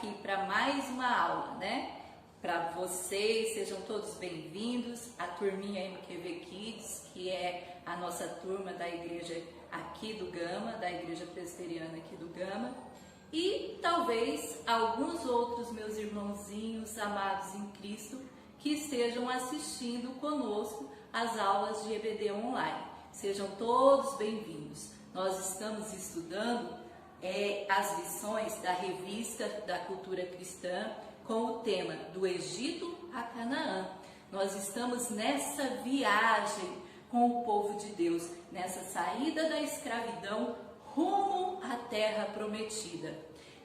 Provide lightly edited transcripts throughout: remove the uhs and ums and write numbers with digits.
aqui para mais uma aula, né? Para vocês, sejam todos bem-vindos à turminha MQV Kids, que é a nossa turma da igreja aqui do Gama, da igreja presbiteriana aqui do Gama, e talvez alguns outros meus irmãozinhos amados em Cristo que estejam assistindo conosco as aulas de EBD online. Sejam todos bem-vindos. Nós estamos estudando as lições da revista da cultura cristã com o tema do Egito a Canaã. Nós estamos nessa viagem com o povo de Deus, nessa saída da escravidão rumo à terra prometida.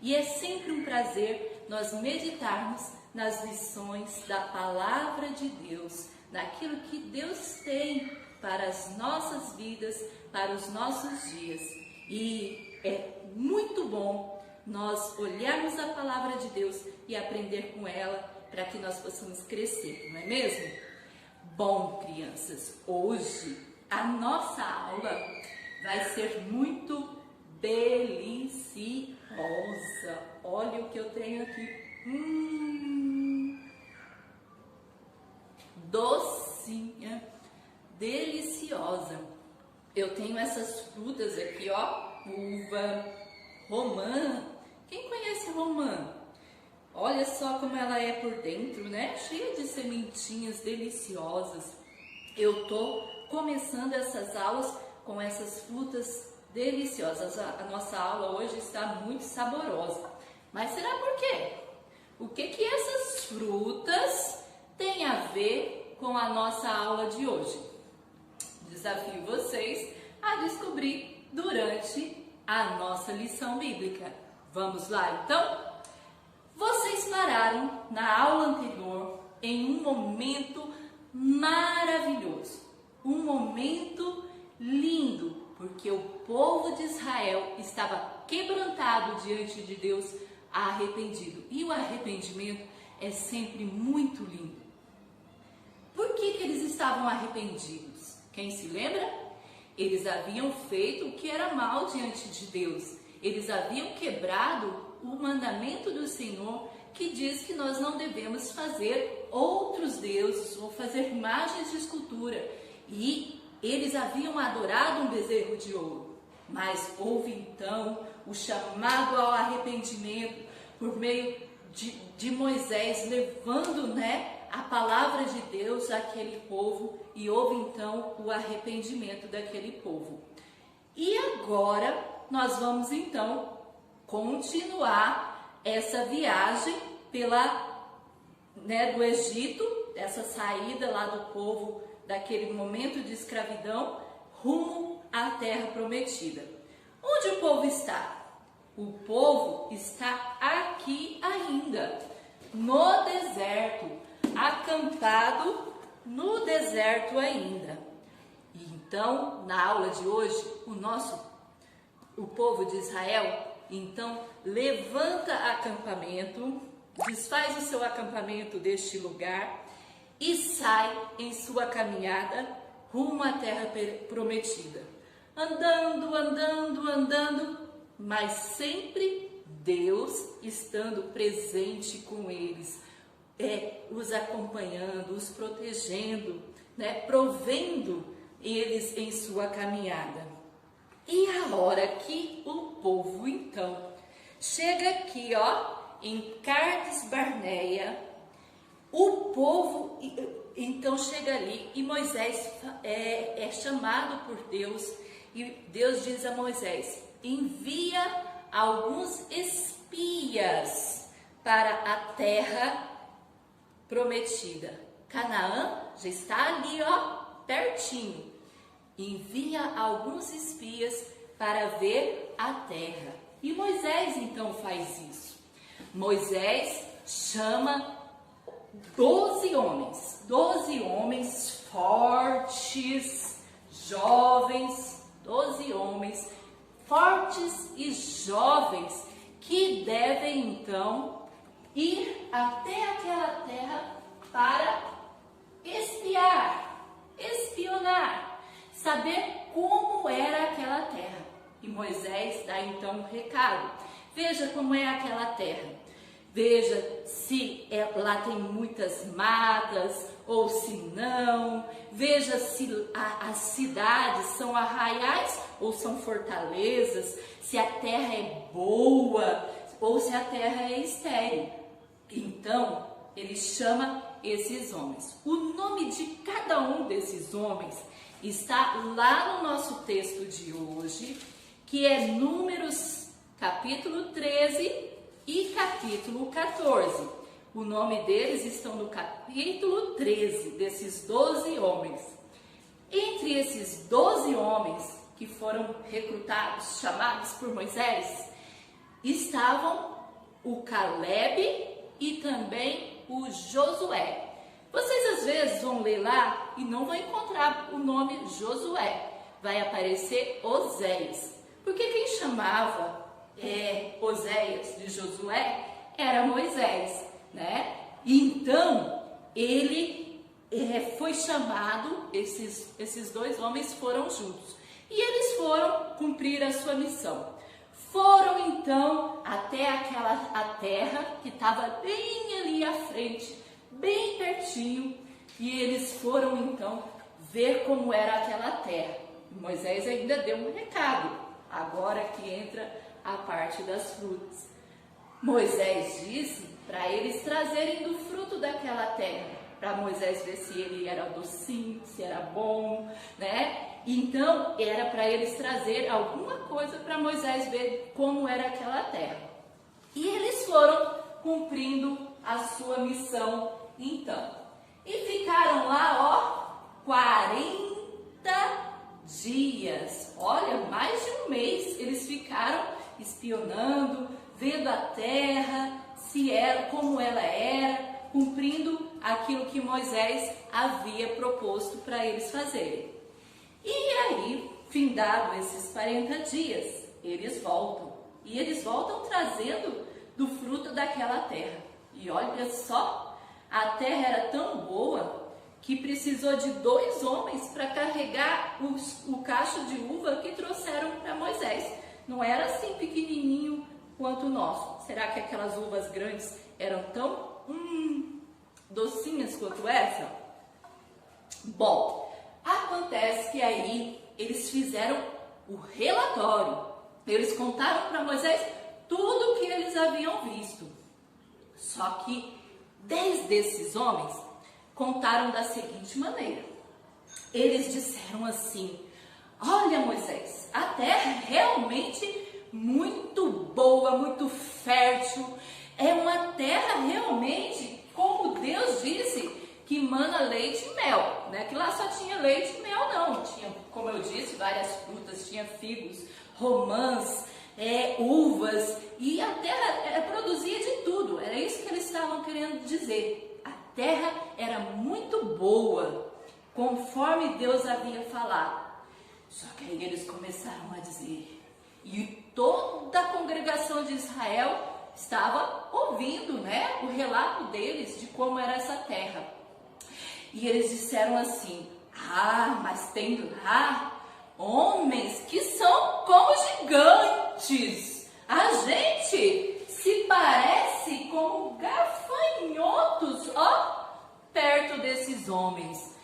E é sempre um prazer nós meditarmos nas lições da palavra de Deus, naquilo que Deus tem para as nossas vidas, para os nossos dias. E é muito bom nós olharmos a palavra de Deus e aprender com ela para que nós possamos crescer, não é mesmo? Bom, crianças, hoje a nossa aula vai ser muito deliciosa. Olha o que eu tenho aqui. Docinha, deliciosa. Eu tenho essas frutas aqui, ó, uva, romã. Quem conhece romã? Olha só como ela é por dentro, né? Cheia de sementinhas deliciosas. Eu tô começando essas aulas com essas frutas deliciosas. A nossa aula hoje está muito saborosa. Mas será por quê? O que essas frutas têm a ver com a nossa aula de hoje? Desafio vocês a descobrir durante a nossa lição bíblica. Vamos lá, então? Vocês pararam na aula anterior em um momento maravilhoso, um momento lindo, porque o povo de Israel estava quebrantado diante de Deus, arrependido. E o arrependimento é sempre muito lindo. Por que eles estavam arrependidos? Quem se lembra? Eles haviam feito o que era mal diante de Deus. Eles haviam quebrado o mandamento do Senhor, que diz que nós não devemos fazer outros deuses ou fazer imagens de escultura. E eles haviam adorado um bezerro de ouro. Mas houve então o chamado ao arrependimento por meio de Moisés, levando, a palavra de Deus àquele povo, e houve então o arrependimento daquele povo. E agora nós vamos então continuar essa viagem do Egito, essa saída lá do povo, daquele momento de escravidão, rumo à terra prometida. Onde o povo está? O povo está aqui ainda, no deserto, acampado no deserto ainda. E então, na aula de hoje, o povo de Israel, então, levanta acampamento, desfaz o seu acampamento deste lugar e sai em sua caminhada rumo à terra prometida. Andando, mas sempre Deus estando presente com eles, os acompanhando, os protegendo, provendo eles em sua caminhada. E a hora que o povo então chega aqui, em Cades Barneia, o povo então chega ali e Moisés é chamado por Deus, e Deus diz a Moisés: envia alguns espias para a terra prometida. Canaã já está ali, pertinho. Envia alguns espias para ver a terra. E Moisés então faz isso. Moisés chama 12 homens fortes, jovens, 12 homens fortes e jovens que devem então ir até aquela terra para espionar, saber como era aquela terra. E Moisés dá então um recado. Veja como é aquela terra. veja se lá tem muitas matas ou se não, veja se as cidades são arraiais ou são fortalezas, se a terra é boa ou se a terra é estéril. Então, ele chama esses homens. O nome de cada um desses homens está lá no nosso texto de hoje, que é Números capítulo 13 e capítulo 14. O nome deles estão no capítulo 13, desses 12 homens. Entre esses 12 homens que foram recrutados, chamados por Moisés, estavam o Caleb e também o Josué. Vocês às vezes vão ler lá e não vão encontrar o nome Josué. Vai aparecer Oséias. Porque quem chamava Oséias de Josué era Moisés, né? Então, ele foi chamado, esses dois homens foram juntos. E eles foram cumprir a sua missão. Foram então até a terra que estava bem ali à frente, bem pertinho, e eles foram então ver como era aquela terra. Moisés ainda deu um recado, agora que entra a parte das frutas. Moisés disse para eles trazerem do fruto daquela terra, para Moisés ver se ele era docinho, se era bom, né? Então, era para eles trazer alguma coisa para Moisés ver como era aquela terra. E eles foram cumprindo a sua missão, então. E ficaram lá, 40 dias. Olha, mais de um mês eles ficaram espionando, vendo a terra, como ela era, cumprindo aquilo que Moisés havia proposto para eles fazerem. E aí, findado esses 40 dias, eles voltam. E eles voltam trazendo do fruto daquela terra. E olha só, a terra era tão boa que precisou de 2 homens para carregar o cacho de uva que trouxeram para Moisés. Não era assim pequenininho quanto o nosso. Será que aquelas uvas grandes eram tão docinhas quanto essa? Bom, acontece que aí eles fizeram o relatório. Eles contaram para Moisés tudo o que eles haviam visto. Só que 10 desses homens contaram da seguinte maneira. Eles disseram assim: olha, Moisés, a terra é realmente muito boa, muito fértil. É uma terra realmente, como Deus disse, que mana leite e mel, né? Que lá só tinha leite e mel, não. Tinha, como eu disse, várias frutas, tinha figos, romãs, uvas, e a terra produzia de tudo. Era isso que eles estavam querendo dizer. A terra era muito boa, conforme Deus havia falado. Só que aí eles começaram a dizer, e toda a congregação de Israel estava ouvindo, né, o relato deles de como era essa terra. E eles disseram assim: mas tem lá homens que são como gigantes. A gente se parece como gafanhotos, perto desses homens.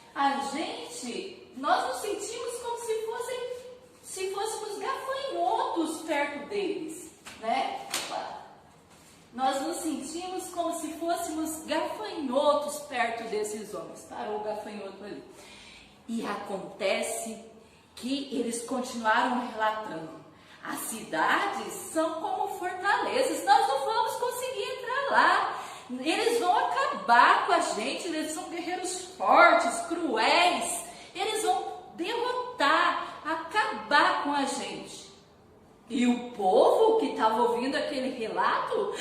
Nós nos sentimos como se fôssemos gafanhotos perto deles, né? Nós nos sentimos como se fôssemos gafanhotos perto desses homens. Parou o gafanhoto ali. E acontece que eles continuaram relatando. As cidades são como fortalezas. Nós não vamos conseguir entrar lá. Eles vão acabar com a gente. Eles são guerreiros fortes, cruéis. Eles vão derrotar, acabar com a gente. E o povo que estava ouvindo aquele relato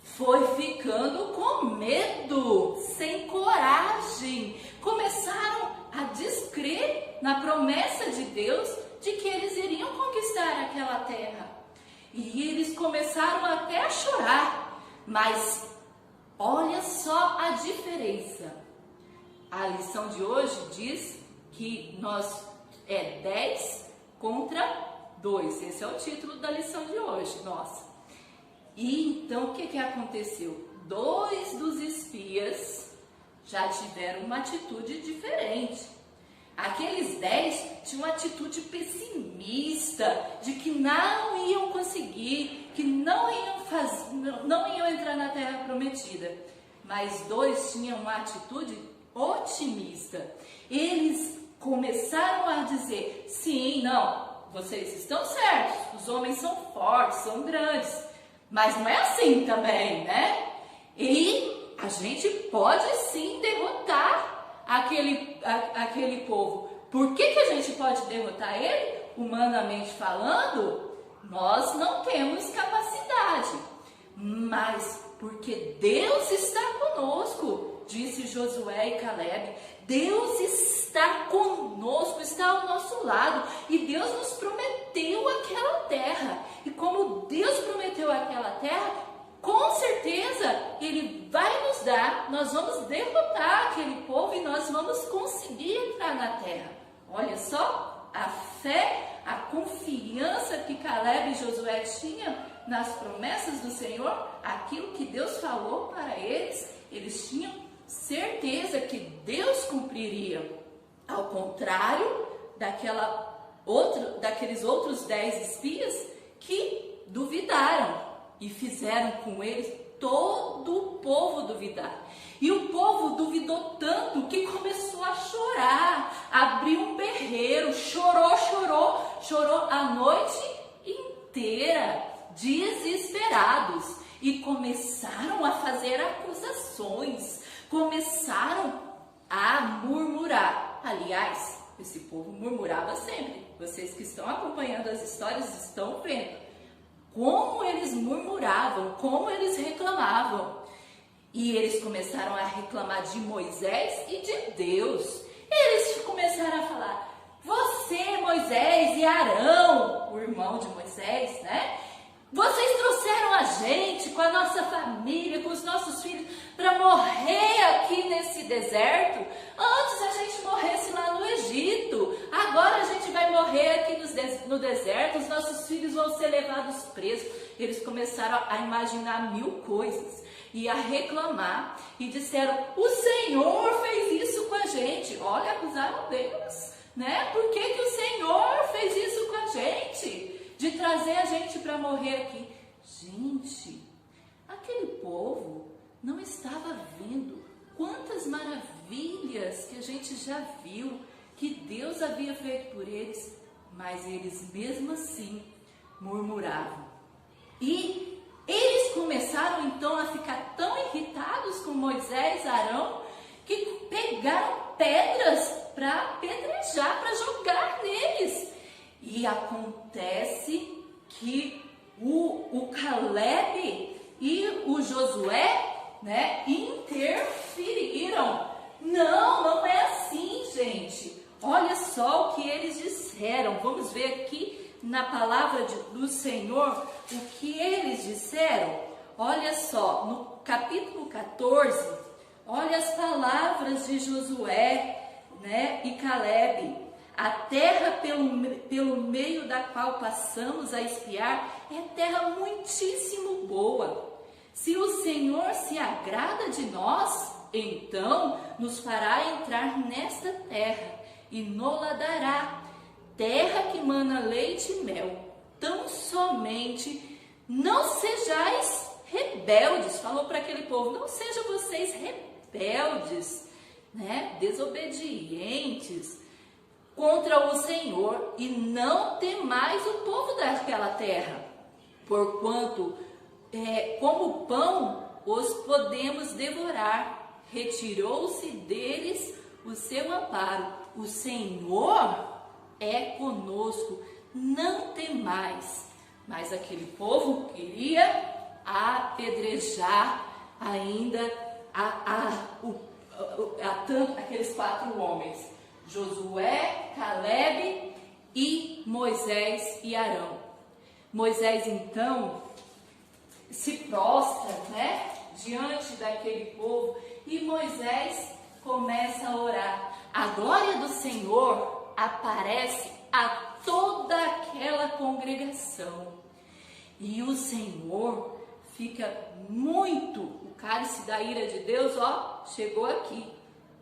foi ficando com medo, sem coragem. Começaram a descrer na promessa de Deus de que eles iriam conquistar aquela terra. E eles começaram até a chorar. Mas olha só a diferença. A lição de hoje diz que nós 10 contra 2. Esse é o título da lição de hoje, nossa. E então o que aconteceu? 2 dos espias já tiveram uma atitude diferente. Aqueles 10 tinham uma atitude pessimista, de que não iam conseguir, que não iam entrar na terra prometida. Mas 2 tinham uma atitude otimista. Eles começaram a dizer, sim, não, vocês estão certos, os homens são fortes, são grandes, mas não é assim também, né? E a gente pode sim derrotar aquele povo. Por que a gente pode derrotar ele? Humanamente falando, nós não temos capacidade, mas porque Deus está conosco, disse Josué e Caleb. Deus está conosco, está ao nosso lado, e Deus nos prometeu aquela terra. E como Deus prometeu aquela terra, com certeza Ele vai nos dar, nós vamos derrotar aquele povo e nós vamos conseguir entrar na terra. Olha só, a fé, a confiança que Caleb e Josué tinham nas promessas do Senhor, aquilo que Deus falou para eles tinham certeza que Deus cumpriria. Ao contrário daqueles outros 10 espias que duvidaram e fizeram com eles todo o povo duvidar. E o povo duvidou tanto que começou a chorar, abriu um berreiro, chorou a noite inteira, desesperados, e começaram a fazer acusações, começaram a murmurar. Aliás, esse povo murmurava sempre. Vocês que estão acompanhando as histórias estão vendo como eles murmuravam, como eles reclamavam. E eles começaram a reclamar de Moisés e de Deus. Eles começaram a falar, você, Moisés e Arão, o irmão de Moisés, né? Vocês trouxeram a gente com a nossa família, com os nossos filhos, para morrer aqui nesse deserto. Antes a gente morresse lá no Egito. Agora a gente vai morrer aqui no deserto. Os nossos filhos vão ser levados presos. Eles começaram a imaginar 1000 coisas e a reclamar. E disseram, o Senhor fez isso com a gente. Olha, acusaram Deus, né? Por que o Senhor fez isso com a gente? De trazer a gente para morrer aqui. Gente, aquele povo não estava vendo quantas maravilhas que a gente já viu, que Deus havia feito por eles, mas eles mesmo assim murmuravam. E eles começaram então a ficar tão irritados com Moisés e Arão, que pegaram pedras para apedrejar, para jogar neles. E acontece que o Caleb e o Josué, né, interferiram. Não é assim, gente. Olha só o que eles disseram. Vamos ver aqui na palavra do Senhor o que eles disseram. Olha só, no capítulo 14, olha as palavras de Josué, né, e Caleb. A terra pelo meio da qual passamos a espiar é terra muitíssimo boa. Se o Senhor se agrada de nós, então nos fará entrar nesta terra e nos-la dará, terra que mana leite e mel. Tão somente não sejais rebeldes, falou para aquele povo, não sejam vocês rebeldes, né, desobedientes contra o Senhor, e não temais o povo daquela terra, porquanto como pão os podemos devorar. Retirou-se deles o seu amparo. O Senhor é conosco, não temais. Mas aquele povo queria apedrejar ainda aqueles 4 homens. Josué, Caleb e Moisés e Arão. Moisés então se prostra, né, diante daquele povo, e Moisés começa a orar. A glória do Senhor aparece a toda aquela congregação, e o Senhor fica muito, o cálice da ira de Deus, ó, chegou aqui.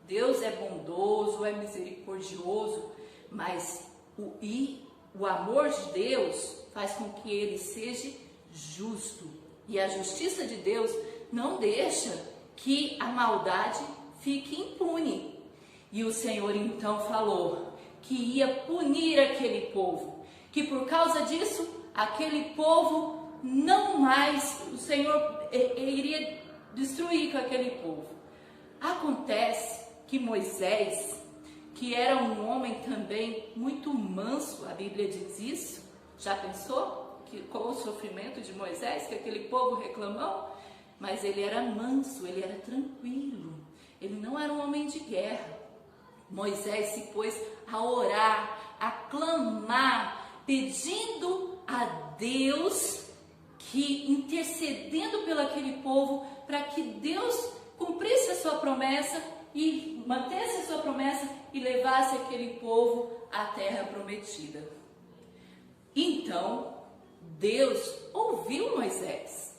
Deus é bondoso, é misericordioso, mas o amor de Deus faz com que ele seja justo. E a justiça de Deus não deixa que a maldade fique impune. E o Senhor então falou que ia punir aquele povo, que por causa disso, aquele povo não mais, o Senhor iria destruir com aquele povo. Acontece que Moisés, que era um homem também muito manso, a Bíblia diz isso, já pensou? Que com o sofrimento de Moisés, que aquele povo reclamou, mas ele era manso, ele era tranquilo, ele não era um homem de guerra. Moisés se pôs a orar, a clamar, pedindo a Deus, que intercedendo pelo aquele povo, para que Deus cumprisse a sua promessa e mantesse a sua promessa e levasse aquele povo à terra prometida. Então, Deus ouviu Moisés.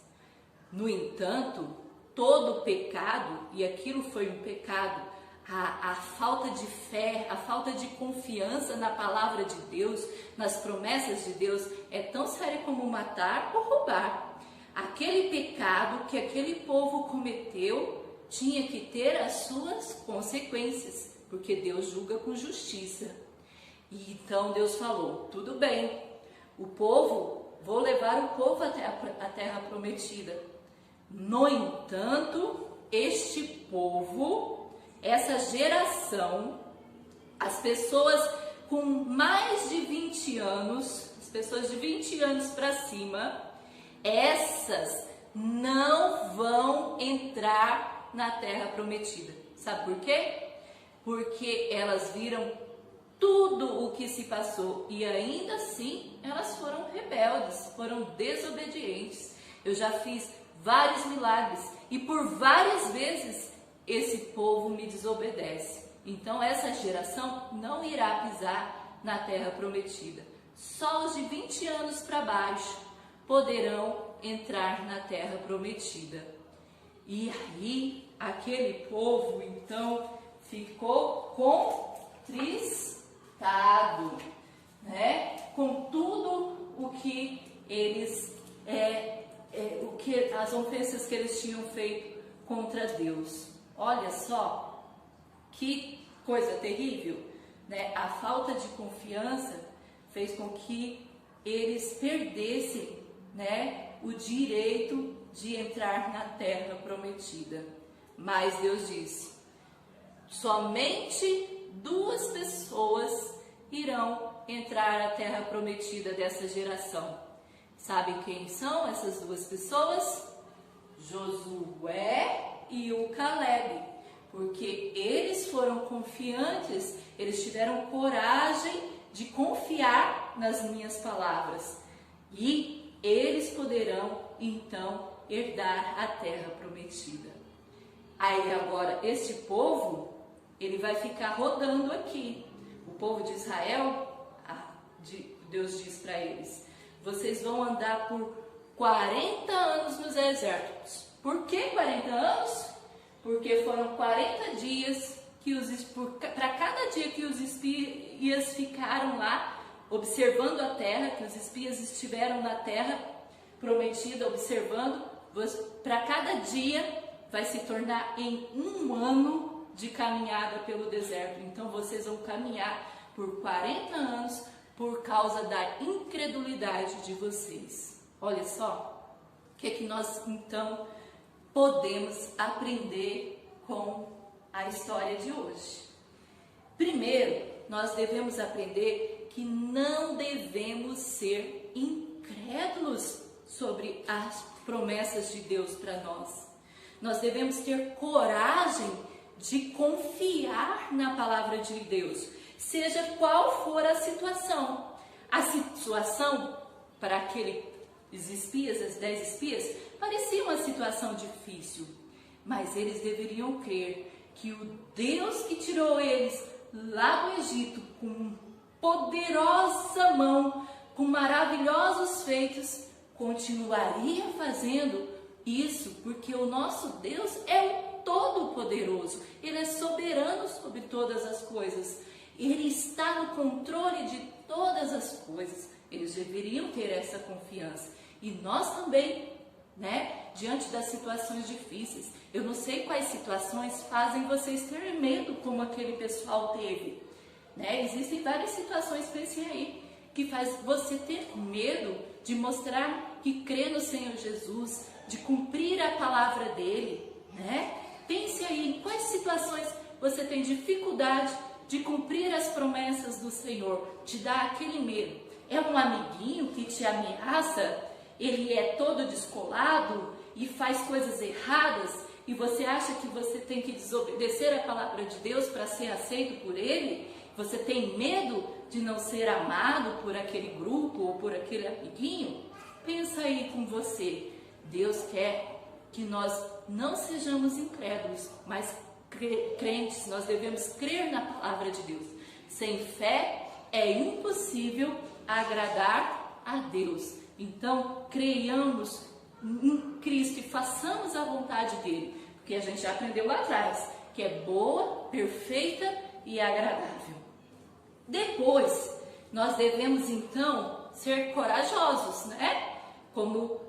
No entanto, todo pecado, e aquilo foi um pecado, a falta de fé, a falta de confiança na palavra de Deus, nas promessas de Deus, é tão séria como matar ou roubar. Aquele pecado que aquele povo cometeu tinha que ter as suas consequências, porque Deus julga com justiça. E então Deus falou, tudo bem, vou levar o povo até a terra prometida. No entanto, este povo, essa geração, as pessoas com mais de 20 anos, as pessoas de 20 anos para cima, essas não vão entrar na terra prometida. Sabe por quê? Porque elas viram tudo o que se passou e ainda assim elas foram rebeldes, foram desobedientes. Eu já fiz vários milagres e por várias vezes esse povo me desobedece. Então essa geração não irá pisar na terra prometida. Só os de 20 anos para baixo poderão entrar na terra prometida. E aí aquele povo então ficou contristado, né? Com tudo o que eles, as ofensas que eles tinham feito contra Deus. Olha só que coisa terrível, né? A falta de confiança fez com que eles perdessem, né, o direito de entrar na terra prometida. Mas Deus disse: somente 2 pessoas irão entrar na terra prometida dessa geração. Sabe quem são essas 2 pessoas? Josué e o Caleb, porque eles foram confiantes, eles tiveram coragem de confiar nas minhas palavras e eles poderão então herdar a terra prometida. Aí agora este povo, ele vai ficar rodando aqui. O povo de Israel, Deus diz para eles: vocês vão andar por 40 anos nos desertos. Por que 40 anos? Porque foram 40 dias para cada dia que os espias ficaram lá observando a terra, que os espias estiveram na terra prometida observando, para cada dia vai se tornar em 1 ano de caminhada pelo deserto. Então vocês vão caminhar por 40 anos por causa da incredulidade de vocês. Olha só, o que é que nós então podemos aprender com a história de hoje? Primeiro, nós devemos aprender que não devemos ser incrédulos sobre as promessas de Deus para nós. Nós devemos ter coragem de confiar na palavra de Deus, seja qual for a situação. A situação para aqueles espias, as 10 espias, parecia uma situação difícil, mas eles deveriam crer que o Deus que tirou eles lá do Egito com poderosa mão, com maravilhosos feitos, continuaria fazendo Isso porque o nosso Deus é o Todo-Poderoso. Ele é soberano sobre todas as coisas. Ele está no controle de todas as coisas. Eles deveriam ter essa confiança. E nós também, né? Diante das situações difíceis. Eu não sei quais situações fazem vocês ter medo como aquele pessoal teve. Né? Existem várias situações, pensem aí, que faz você ter medo de mostrar que crê no Senhor Jesus, de cumprir a palavra dele, né? Pense aí em quais situações você tem dificuldade de cumprir as promessas do Senhor, te dá aquele medo. É um amiguinho que te ameaça, ele é todo descolado e faz coisas erradas e você acha que você tem que desobedecer a palavra de Deus para ser aceito por ele? Você tem medo de não ser amado por aquele grupo ou por aquele amiguinho? Pensa aí com você. Deus quer que nós não sejamos incrédulos, mas crentes. Nós devemos crer na palavra de Deus. Sem fé é impossível agradar a Deus. Então, creiamos em Cristo e façamos a vontade dele, porque a gente já aprendeu lá atrás que é boa, perfeita e agradável. Depois, nós devemos então ser corajosos, né? Como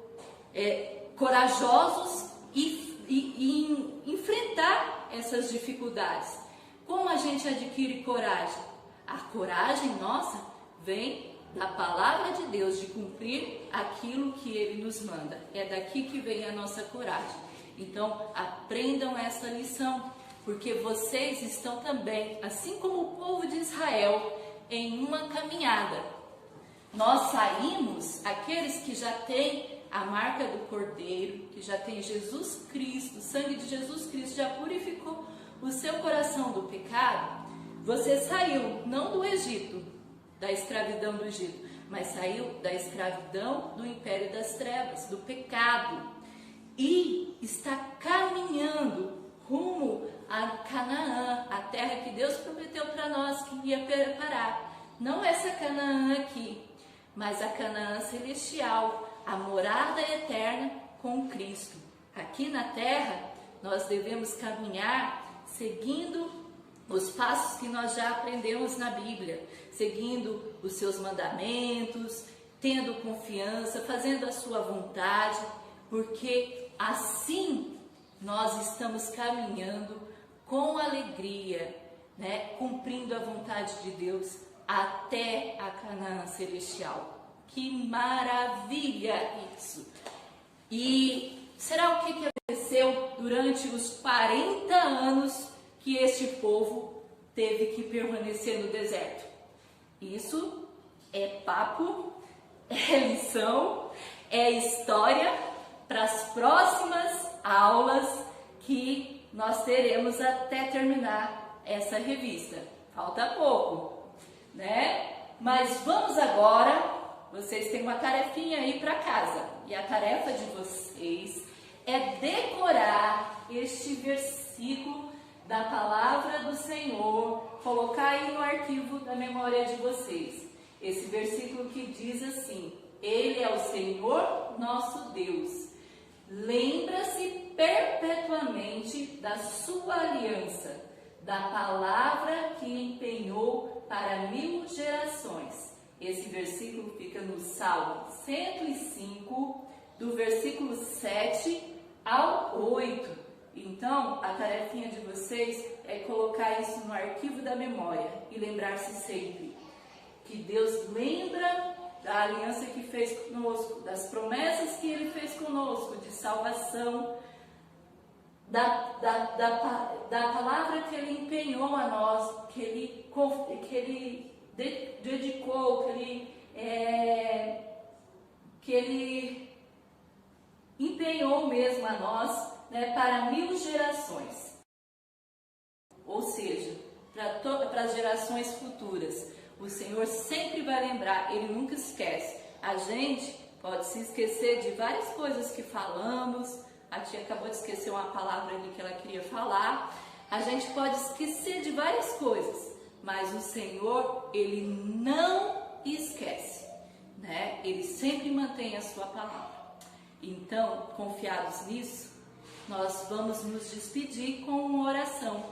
corajosos e enfrentar essas dificuldades. Como a gente adquire coragem? A coragem nossa vem da palavra de Deus, de cumprir aquilo que Ele nos manda. É daqui que vem a nossa coragem. Então, aprendam essa lição, porque vocês estão também, assim como o povo de Israel, em uma caminhada. Nós saímos, aqueles que já têm a marca do Cordeiro, que já tem Jesus Cristo, o sangue de Jesus Cristo já purificou o seu coração do pecado. Você saiu não do Egito, da escravidão do Egito, mas saiu da escravidão do império das trevas, do pecado, e está caminhando rumo a Canaã, a terra que Deus prometeu para nós que ia preparar. Não essa Canaã aqui, mas a Canaã celestial, a morada eterna com Cristo. Aqui na terra, nós devemos caminhar seguindo os passos que nós já aprendemos na Bíblia, seguindo os seus mandamentos, tendo confiança, fazendo a sua vontade, porque assim nós estamos caminhando com alegria, né, cumprindo a vontade de Deus até a Canaã celestial. Que maravilha isso! E será o que aconteceu durante os 40 anos que este povo teve que permanecer no deserto? Isso é papo, é lição, é história para as próximas aulas que nós teremos até terminar essa revista. Falta pouco, né? Mas vamos agora, vocês têm uma tarefinha aí para casa. E a tarefa de vocês é decorar este versículo da palavra do Senhor, colocar aí no arquivo da memória de vocês. Esse versículo que diz assim: Ele é o Senhor nosso Deus. Lembra-se perpetuamente da sua aliança, da palavra que empenhou para 1000 gerações. Esse versículo fica no Salmo 105, do versículo 7 ao 8. Então, a tarefinha de vocês é colocar isso no arquivo da memória e lembrar-se sempre que Deus lembra da aliança que fez conosco, das promessas que Ele fez conosco, de salvação, da palavra que Ele empenhou a nós, que Ele dedicou, que Ele empenhou mesmo a nós, né, para 1000 gerações. Ou seja, para as gerações futuras. O Senhor sempre vai lembrar, Ele nunca esquece. A gente pode se esquecer de várias coisas que falamos. A tia acabou de esquecer uma palavra ali que ela queria falar. A gente pode esquecer de várias coisas, mas o Senhor, Ele não esquece, né? Ele sempre mantém a sua palavra. Então, confiados nisso, nós vamos nos despedir com uma oração.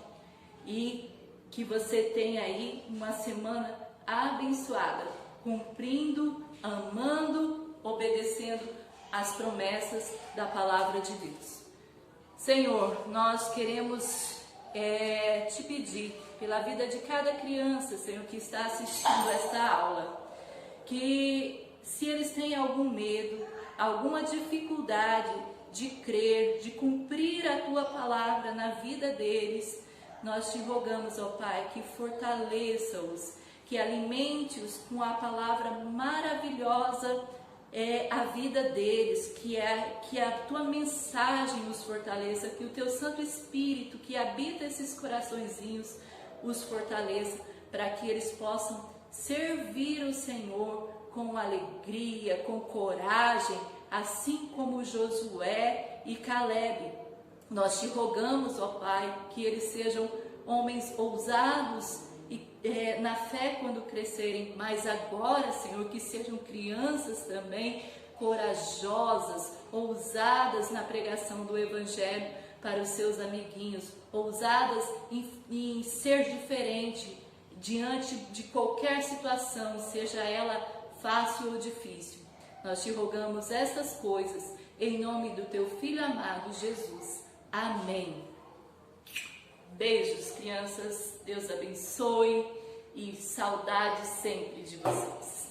E que você tenha aí uma semana abençoada, cumprindo, amando, obedecendo as promessas da palavra de Deus. Senhor, nós queremos te pedir pela vida de cada criança, Senhor, que está assistindo esta aula, que se eles têm algum medo, alguma dificuldade de crer, de cumprir a Tua palavra na vida deles, nós te rogamos, ó Pai, que fortaleça-os, que alimente-os com a palavra maravilhosa, a vida deles, que a Tua mensagem os fortaleça, que o Teu Santo Espírito que habita esses coraçõezinhos os fortaleça, para que eles possam servir o Senhor com alegria, com coragem, assim como Josué e Calebe. Nós te rogamos, ó Pai, que eles sejam homens ousados na fé quando crescerem, mas agora, Senhor, que sejam crianças também corajosas, ousadas na pregação do Evangelho para os seus amiguinhos, ousadas em ser diferente diante de qualquer situação, seja ela fácil ou difícil. Nós te rogamos estas coisas em nome do Teu Filho amado, Jesus. Amém. Beijos, crianças. Deus abençoe e saudades sempre de vocês.